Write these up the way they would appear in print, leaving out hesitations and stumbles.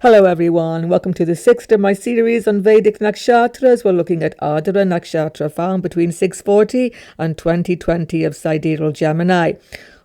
Hello everyone, welcome to the sixth of my series on Vedic Nakshatras. We're looking at Ardra Nakshatra found between 640 and 2020 of sidereal Gemini.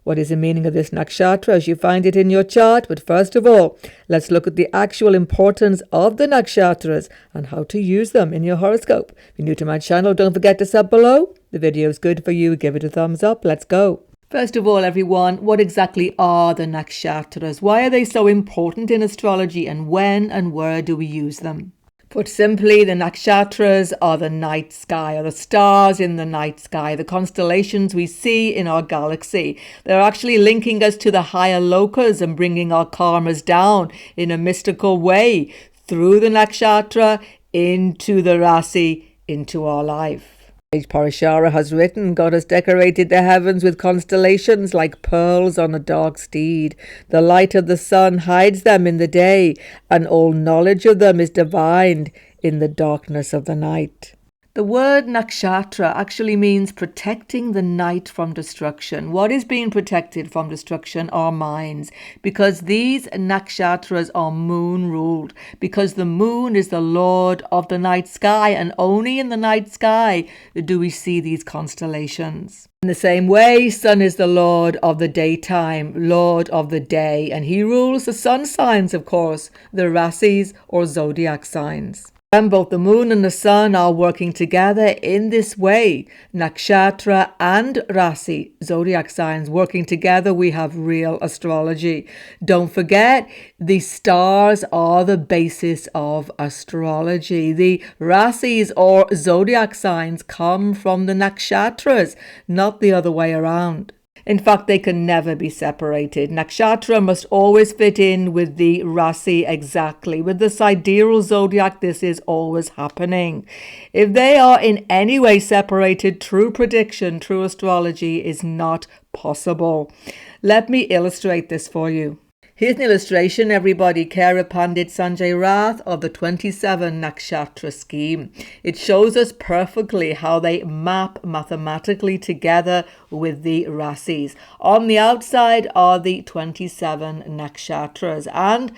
What is the meaning of this nakshatra as you find it in your chart? But first of all, let's look at the actual importance of the nakshatras and how to use them in your horoscope. If you're new to my channel, don't forget to sub below. The video is good for you. Give it a thumbs up. Let's go. First of all, everyone, what exactly are the nakshatras? Why are they so important in astrology, and when and where do we use them? Put simply, the nakshatras are the night sky, or the stars in the night sky, the constellations we see in our galaxy. They're actually linking us to the higher lokas and bringing our karmas down in a mystical way through the nakshatra into the rasi, into our life. Parashara has written, God has decorated the heavens with constellations like pearls on a dark steed. The light of the sun hides them in the day, and all knowledge of them is divined in the darkness of the night. The word nakshatra actually means protecting the night from destruction. What is being protected from destruction? Our minds. Because these nakshatras are moon ruled. Because the moon is the lord of the night sky, and only in the night sky do we see these constellations. In the same way, sun is the lord of the daytime, lord of the day, and he rules the sun signs, of course, the rasis or zodiac signs. And both the moon and the sun are working together in this way. Nakshatra and rasi, zodiac signs, working together, we have real astrology. Don't forget, the stars are the basis of astrology. The rasis or zodiac signs come from the nakshatras, not the other way around. In fact, they can never be separated. Nakshatra must always fit in with the rasi exactly. With the sidereal zodiac, this is always happening. If they are in any way separated, true prediction, true astrology is not possible. Let me illustrate this for you. Here's an illustration, everybody. Kara Pandit Sanjay Rath of the 27 Nakshatra scheme. It shows us perfectly how they map mathematically together with the rasis. On the outside are the 27 Nakshatras, and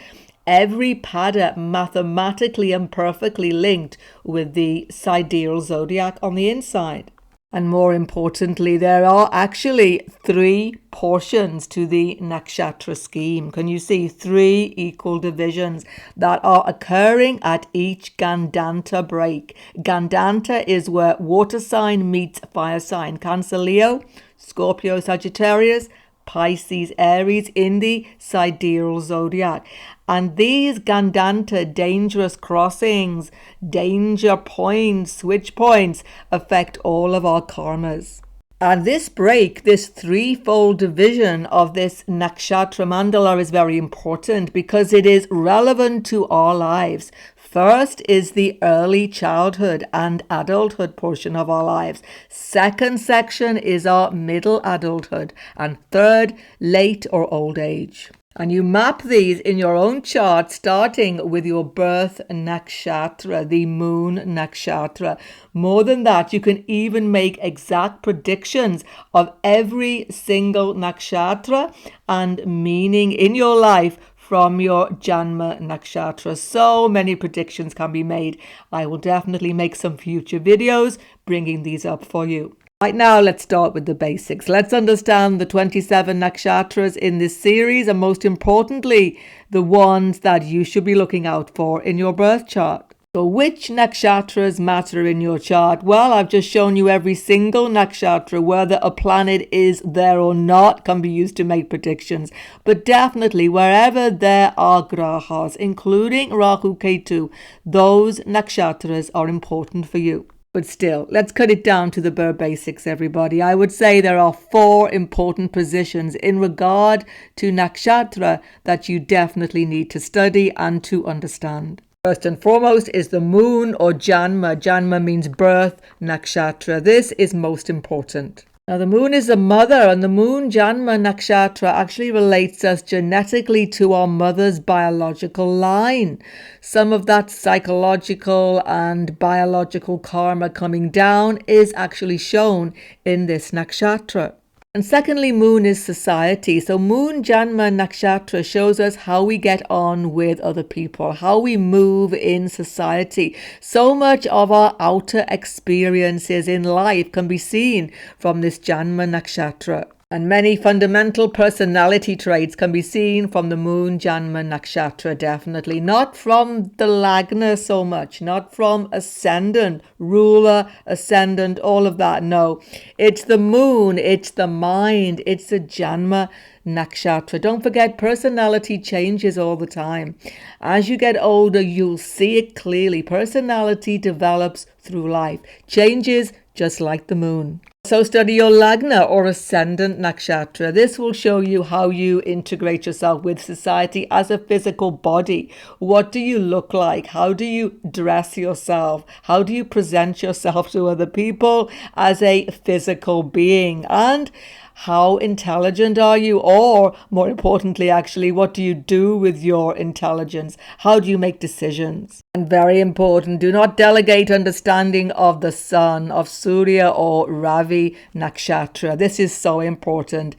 every pada mathematically and perfectly linked with the sidereal zodiac on the inside. And more importantly, there are actually 3 portions to the nakshatra scheme. Can you see 3 equal divisions that are occurring at each Gandanta break? Gandanta is where water sign meets fire sign. Cancer, Leo, Scorpio, Sagittarius, Pisces, Aries in the sidereal zodiac. And these Gandanta dangerous crossings, danger points, switch points, affect all of our karmas. And this break, this threefold division of this nakshatra mandala is very important because it is relevant to our lives. First is the early childhood and adulthood portion of our lives. Second section is our middle adulthood. And third, late or old age. And you map these in your own chart, starting with your birth nakshatra, the moon nakshatra. More than that, you can even make exact predictions of every single nakshatra and meaning in your life from your Janma Nakshatra. So many predictions can be made. I will definitely make some future videos bringing these up for you. Right now, let's start with the basics. Let's understand the 27 nakshatras in this series, and most importantly, the ones that you should be looking out for in your birth chart. So which nakshatras matter in your chart? Well, I've just shown you every single nakshatra, whether a planet is there or not, can be used to make predictions. But definitely, wherever there are grahas, including Rahu Ketu, those nakshatras are important for you. But still, let's cut it down to the bare basics, everybody. I would say there are 4 important positions in regard to nakshatra that you definitely need to study and to understand. First and foremost is the moon or Janma. Janma means birth nakshatra. This is most important. Now, the moon is the mother, and the moon Janma Nakshatra actually relates us genetically to our mother's biological line. Some of that psychological and biological karma coming down is actually shown in this nakshatra. And secondly, moon is society. So moon Janma Nakshatra shows us how we get on with other people, how we move in society. So much of our outer experiences in life can be seen from this Janma Nakshatra. And many fundamental personality traits can be seen from the moon Janma Nakshatra, definitely. Not from the Lagna so much, not from ascendant, ruler, ascendant, all of that. No, it's the moon, it's the mind, it's the Janma Nakshatra. Don't forget, personality changes all the time. As you get older, you'll see it clearly. Personality develops through life, changes just like the moon. So study your Lagna or Ascendant Nakshatra. This will show you how you integrate yourself with society as a physical body. What do you look like? How do you dress yourself? How do you present yourself to other people as a physical being? And how intelligent are you? Or more importantly, actually, what do you do with your intelligence? How do you make decisions? And very important, do not delegate understanding of the sun, of Surya or Ravi Nakshatra. This is so important.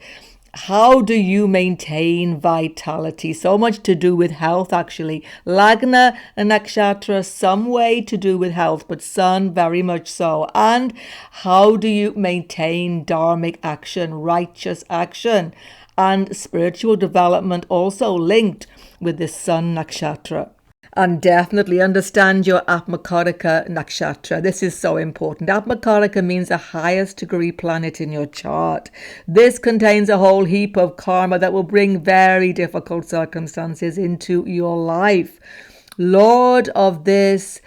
How do you maintain vitality? So much to do with health, actually. Lagna and Nakshatra, some way to do with health, but sun, very much so. And how do you maintain dharmic action, righteous action, and spiritual development also linked with the sun nakshatra? And definitely understand your Atmakarika Nakshatra. This is so important. Atmakarika means the highest degree planet in your chart. This contains a whole heap of karma that will bring very difficult circumstances into your life. Lord of this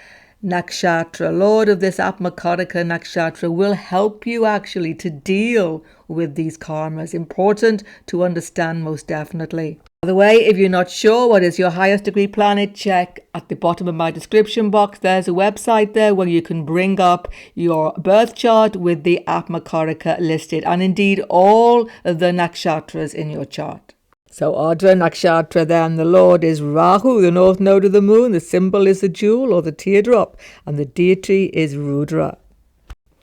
Nakshatra, Lord of this Atmakarika Nakshatra will help you actually to deal with these karmas. Important to understand, most definitely. By the way, if you're not sure what is your highest degree planet, check at the bottom of my description box. There's a website there where you can bring up your birth chart with the Atmakarika listed, and indeed all of the nakshatras in your chart. So Ardra Nakshatra then, the Lord is Rahu, the north node of the moon. The symbol is the jewel or the teardrop, and the deity is Rudra.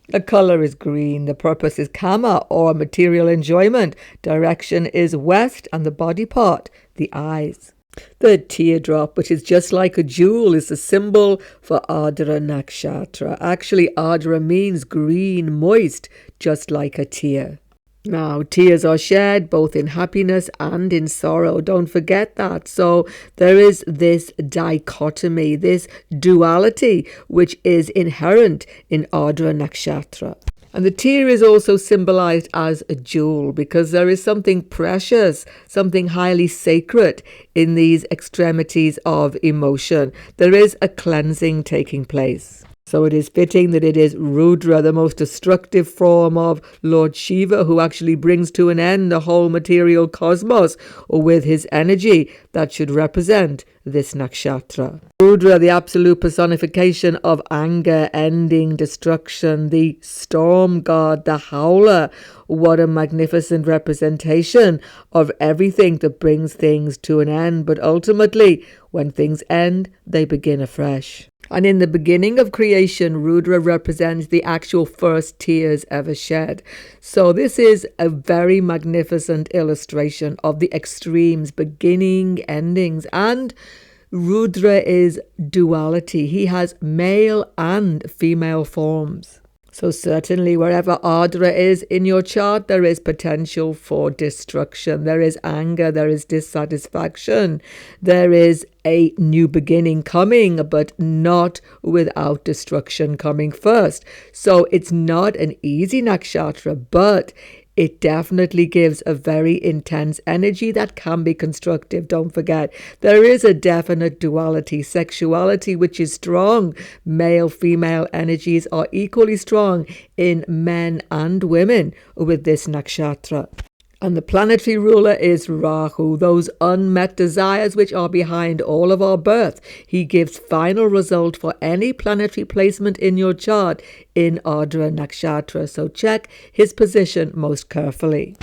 The color is green. The purpose is kama or material enjoyment. Direction is west, and the body part, the eyes. The teardrop, which is just like a jewel, is the symbol for Ardra Nakshatra. Actually, Ardra means green, moist, just like a tear. Now, tears are shed both in happiness and in sorrow. Don't forget that. So there is this dichotomy, this duality, which is inherent in Ardra Nakshatra. And the tear is also symbolized as a jewel because there is something precious, something highly sacred in these extremities of emotion. There is a cleansing taking place. So it is fitting that it is Rudra, the most destructive form of Lord Shiva, who actually brings to an end the whole material cosmos with his energy that should represent this nakshatra. Rudra, the absolute personification of anger, ending, destruction, the storm god, the howler. What a magnificent representation of everything that brings things to an end. But ultimately, when things end, they begin afresh. And in the beginning of creation, Rudra represents the actual first tears ever shed. So this is a very magnificent illustration of the extremes, beginning, endings. And Rudra is duality. He has male and female forms. So certainly wherever Ardra is in your chart, there is potential for destruction. There is anger, there is dissatisfaction. There is a new beginning coming, but not without destruction coming first. So it's not an easy nakshatra, but it definitely gives a very intense energy that can be constructive. Don't forget, there is a definite duality, sexuality, which is strong. Male, female energies are equally strong in men and women with this nakshatra. And the planetary ruler is Rahu, those unmet desires which are behind all of our birth. He gives final result for any planetary placement in your chart in Ardra Nakshatra. So check his position most carefully.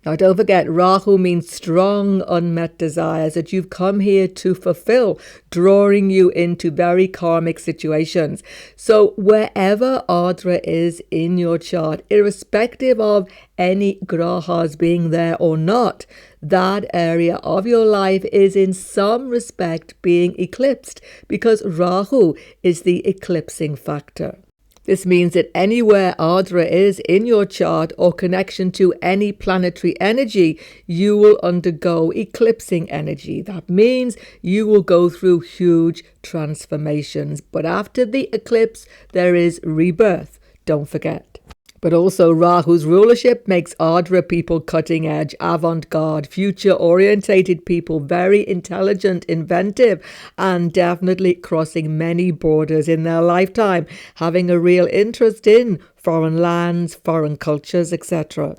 Now, don't forget, Rahu means strong unmet desires that you've come here to fulfill, drawing you into very karmic situations. So wherever Ardra is in your chart, irrespective of any grahas being there or not, that area of your life is in some respect being eclipsed because Rahu is the eclipsing factor. This means that anywhere Ardra is in your chart or connection to any planetary energy, you will undergo eclipsing energy. That means you will go through huge transformations. But after the eclipse, there is rebirth. Don't forget. But also Rahu's rulership makes Ardra people cutting edge, avant-garde, future-orientated people, very intelligent, inventive, and definitely crossing many borders in their lifetime, having a real interest in foreign lands, foreign cultures, etc.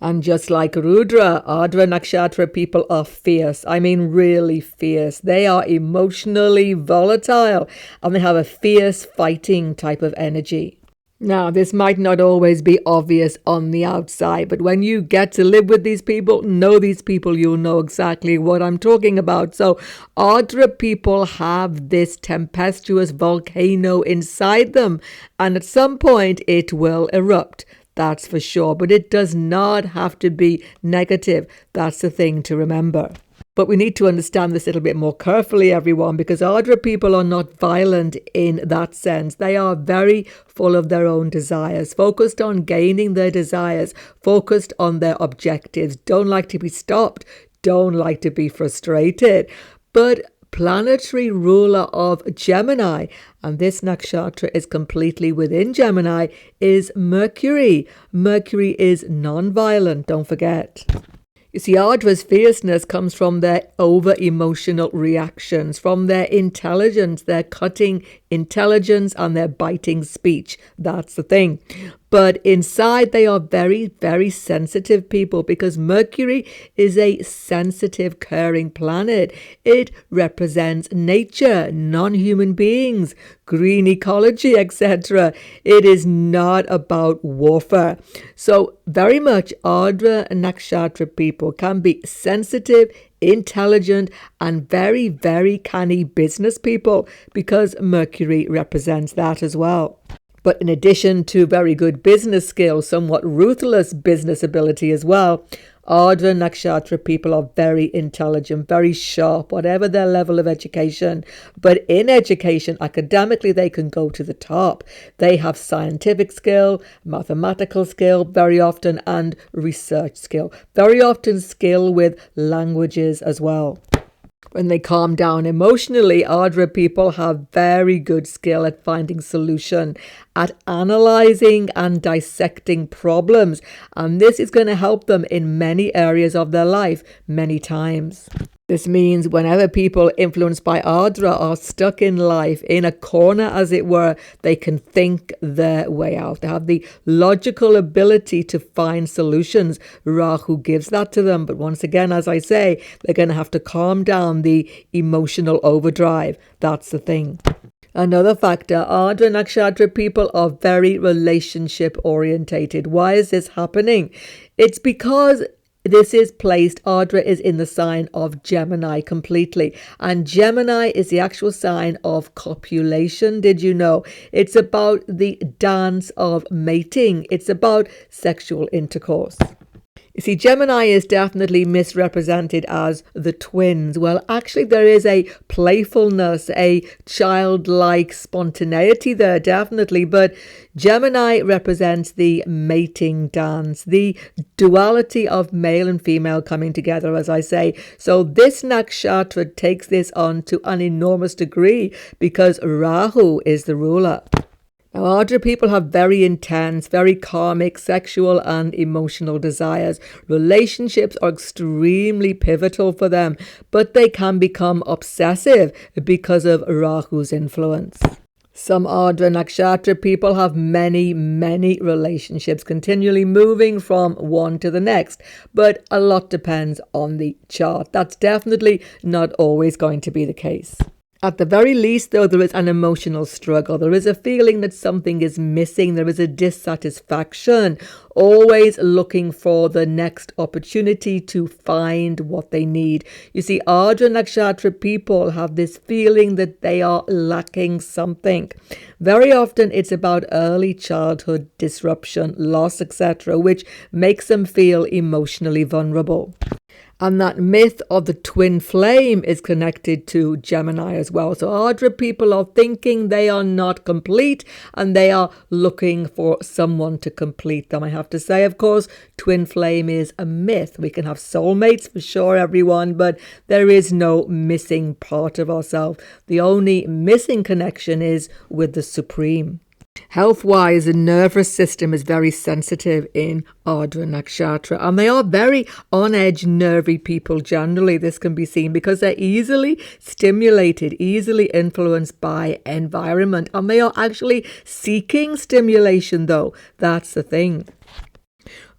And just like Ardra Nakshatra people are fierce. I mean, really fierce. They are emotionally volatile and they have a fierce fighting type of energy. Now, this might not always be obvious on the outside, but when you get to live with these people, know these people, you'll know exactly what I'm talking about. So, Ardra people have this tempestuous volcano inside them, and at some point it will erupt. That's for sure, but it does not have to be negative. That's the thing to remember. But we need to understand this a little bit more carefully, everyone, because Ardra people are not violent in that sense. They are very full of their own desires, focused on gaining their desires, focused on their objectives, don't like to be stopped, don't like to be frustrated. But planetary ruler of Gemini, and this nakshatra is completely within Gemini, is Mercury. Mercury is non-violent, don't forget. You see, Ardra's fierceness comes from their over-emotional reactions, from their intelligence, their cutting intelligence and their biting speech. That's the thing. But inside they are very, very sensitive people because Mercury is a sensitive, caring planet. It represents nature, non-human beings, green ecology, etc. It is not about warfare. So very much Ardra Nakshatra people can be sensitive, intelligent and very, very canny business people because Mercury represents that as well. But in addition to very good business skills, somewhat ruthless business ability as well, Ardra Nakshatra people are very intelligent, very sharp, whatever their level of education. But in education, academically, they can go to the top. They have scientific skill, mathematical skill, very often, and research skill. Very often skill with languages as well. When they calm down emotionally, Ardra people have very good skill at finding solution, at analysing and dissecting problems. And this is going to help them in many areas of their life, many times. This means whenever people influenced by Ardra are stuck in life, in a corner as it were, they can think their way out. They have the logical ability to find solutions. Rahu gives that to them. But once again, as I say, they're going to have to calm down the emotional overdrive. That's the thing. Another factor, Ardra Nakshatra people are very relationship orientated. Why is this happening? It's because this is placed, Ardra is in the sign of Gemini completely. And Gemini is the actual sign of copulation. Did you know? It's about the dance of mating. It's about sexual intercourse. You see, Gemini is definitely misrepresented as the twins. Well, actually, there is a playfulness, a childlike spontaneity there, definitely. But Gemini represents the mating dance, the duality of male and female coming together, as I say. So this nakshatra takes this on to an enormous degree because Rahu is the ruler. Now, Ardra people have very intense, very karmic sexual and emotional desires. Relationships are extremely pivotal for them, but they can become obsessive because of Rahu's influence. Some Ardra Nakshatra people have many, many relationships, continually moving from one to the next, but a lot depends on the chart. That's definitely not always going to be the case. At the very least, though, there is an emotional struggle. There is a feeling that something is missing. There is a dissatisfaction, always looking for the next opportunity to find what they need. You see, Ardra Nakshatra people have this feeling that they are lacking something. Very often it's about early childhood disruption, loss, etc., which makes them feel emotionally vulnerable. And that myth of the twin flame is connected to Gemini as well. So Ardra people are thinking they are not complete and they are looking for someone to complete them. I have to say, of course, twin flame is a myth. We can have soulmates for sure, everyone, but there is no missing part of ourselves. The only missing connection is with the Supreme. Health-wise, the nervous system is very sensitive in Ardra Nakshatra, and they are very on-edge, nervy people generally. This can be seen because they're easily stimulated, easily influenced by environment, and they are actually seeking stimulation, though. That's the thing.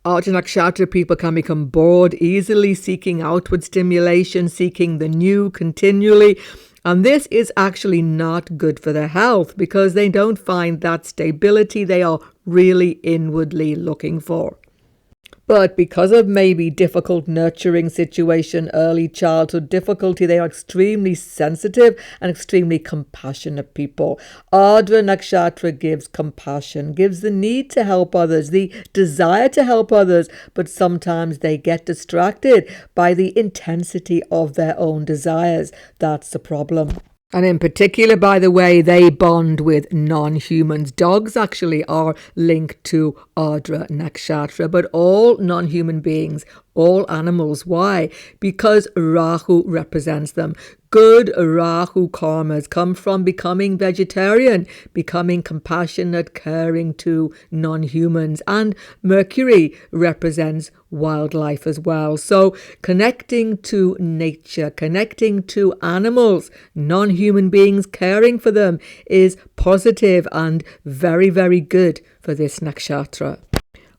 Ardra Nakshatra people can become bored, easily seeking outward stimulation, seeking the new continually. And this is actually not good for their health because they don't find that stability they are really inwardly looking for. But because of maybe difficult nurturing situation, early childhood difficulty, they are extremely sensitive and extremely compassionate people. Ardra Nakshatra gives compassion, gives the need to help others, the desire to help others, but sometimes they get distracted by the intensity of their own desires. That's the problem. And in particular, by the way, they bond with non-humans. Dogs actually are linked to Ardra Nakshatra, but all non-human beings, all animals. Why? Because Rahu represents them. Good Rahu karmas come from becoming vegetarian, becoming compassionate, caring to non-humans. And Mercury represents wildlife as well. So connecting to nature, connecting to animals, non-human beings, caring for them is positive and very, very good for this nakshatra.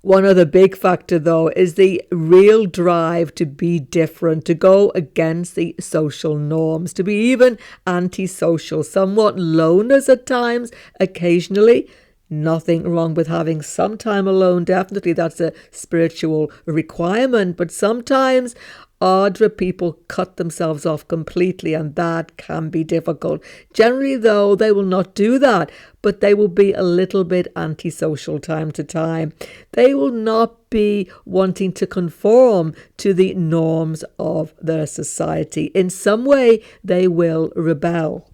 One other big factor, though, is the real drive to be different, to go against the social norms, to be even antisocial, somewhat loners at times, occasionally. Nothing wrong with having some time alone. Definitely that's a spiritual requirement. But sometimes Ardra people cut themselves off completely, and that can be difficult. Generally, though, they will not do that, but they will be a little bit antisocial time to time. They will not be wanting to conform to the norms of their society. In some way, they will rebel.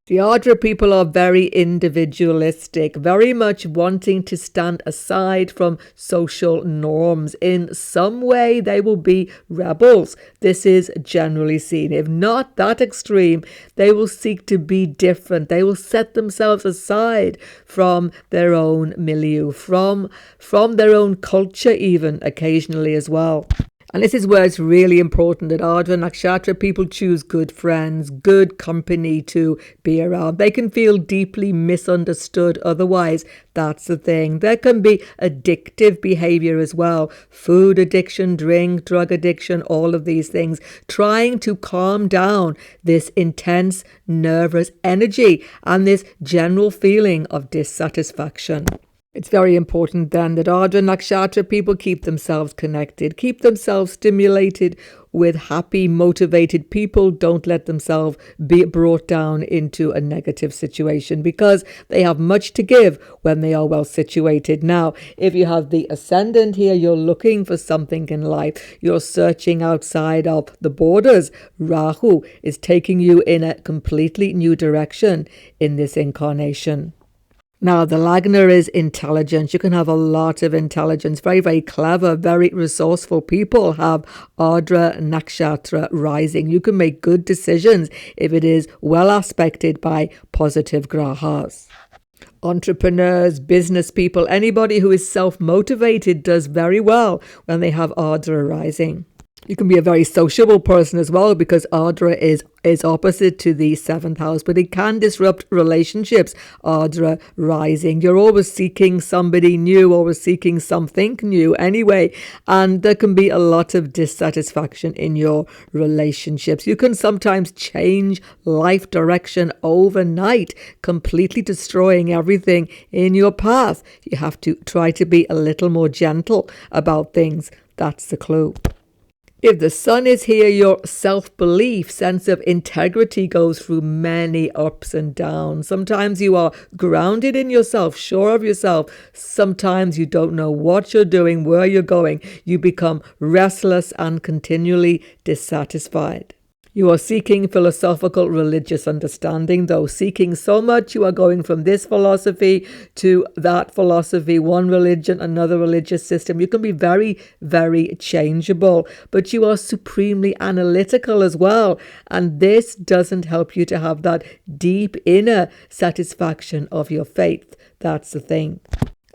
The Ardra people are very individualistic, very much wanting to stand aside from social norms. In some way, they will be rebels. This is generally seen. If not that extreme, they will seek to be different. They will set themselves aside from their own milieu, from their own culture even occasionally as well. And this is where it's really important that Ardra Nakshatra people choose good friends, good company to be around. They can feel deeply misunderstood otherwise. That's the thing. There can be addictive behavior as well. Food addiction, drink, drug addiction, all of these things. Trying to calm down this intense, nervous energy and this general feeling of dissatisfaction. It's very important then that Ardra Nakshatra people keep themselves connected, keep themselves stimulated with happy, motivated people. Don't let themselves be brought down into a negative situation because they have much to give when they are well situated. Now, if you have the ascendant here, you're looking for something in life. You're searching outside of the borders. Rahu is taking you in a completely new direction in this incarnation. Now, the Lagna is intelligence. You can have a lot of intelligence. Very, very clever, very resourceful people have Ardra Nakshatra rising. You can make good decisions if it is well aspected by positive grahas. Entrepreneurs, business people, anybody who is self-motivated does very well when they have Ardra rising. You can be a very sociable person as well, because Ardra is opposite to the 7th house, but it can disrupt relationships. Ardra rising, you're always seeking somebody new, always seeking something new anyway, and there can be a lot of dissatisfaction in your relationships. You can sometimes change life direction overnight, completely destroying everything in your path. You have to try to be a little more gentle about things. That's the clue. If the sun is here, your self-belief, sense of integrity goes through many ups and downs. Sometimes you are grounded in yourself, sure of yourself. Sometimes you don't know what you're doing, where you're going. You become restless and continually dissatisfied. You are seeking philosophical religious understanding, though. Seeking so much, you are going from this philosophy to that philosophy, one religion, another religious system. You can be very, very changeable, but you are supremely analytical as well. And this doesn't help you to have that deep inner satisfaction of your faith. That's the thing.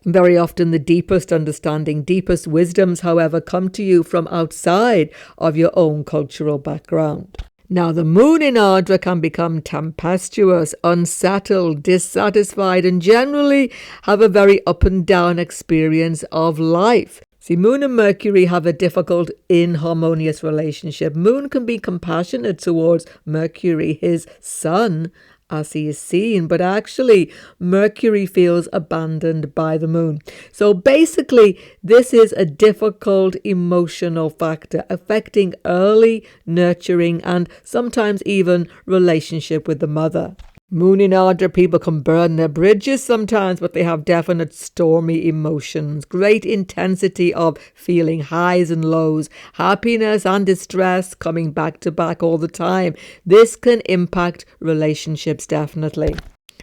Very often the deepest understanding, deepest wisdoms, however, come to you from outside of your own cultural background. Now, the moon in Ardra can become tempestuous, unsettled, dissatisfied, and generally have a very up and down experience of life. See, Moon and Mercury have a difficult, inharmonious relationship. Moon can be compassionate towards Mercury, his son, as he is seen, but actually Mercury feels abandoned by the moon. So basically, this is a difficult emotional factor affecting early nurturing and sometimes even relationship with the mother. Moon in Ardra, people can burn their bridges sometimes, but they have definite stormy emotions, great intensity of feeling highs and lows, happiness and distress coming back to back all the time. This can impact relationships definitely.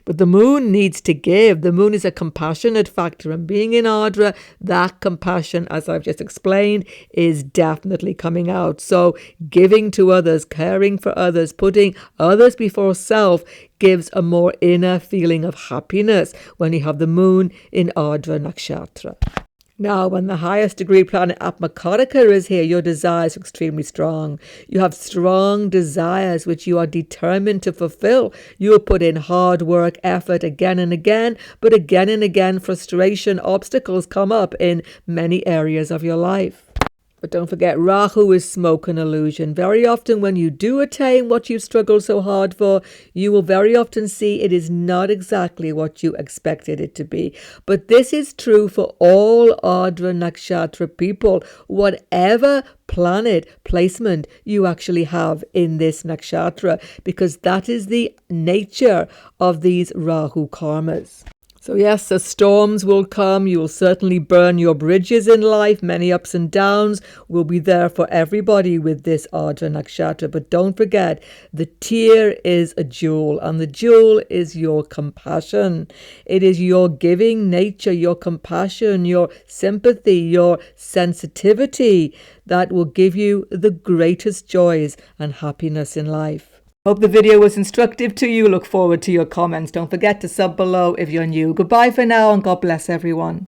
But the moon needs to give. The moon is a compassionate factor, and being in Ardra, that compassion, as I've just explained, is definitely coming out. So giving to others, caring for others, putting others before self gives a more inner feeling of happiness when you have the moon in Ardra Nakshatra. Now, when the highest degree planet Atmakarika is here, your desires are extremely strong. You have strong desires which you are determined to fulfill. You will put in hard work, effort again and again, but again and again, frustration, obstacles come up in many areas of your life. But don't forget, Rahu is smoke and illusion. Very often when you do attain what you've struggled so hard for, you will very often see it is not exactly what you expected it to be. But this is true for all Ardra Nakshatra people, whatever planet placement you actually have in this nakshatra, because that is the nature of these Rahu karmas. So yes, the storms will come. You will certainly burn your bridges in life. Many ups and downs will be there for everybody with this Ardra Nakshatra. But don't forget, the tear is a jewel, and the jewel is your compassion. It is your giving nature, your compassion, your sympathy, your sensitivity that will give you the greatest joys and happiness in life. Hope the video was instructive to you. Look forward to your comments. Don't forget to sub below if you're new. Goodbye for now, and God bless everyone.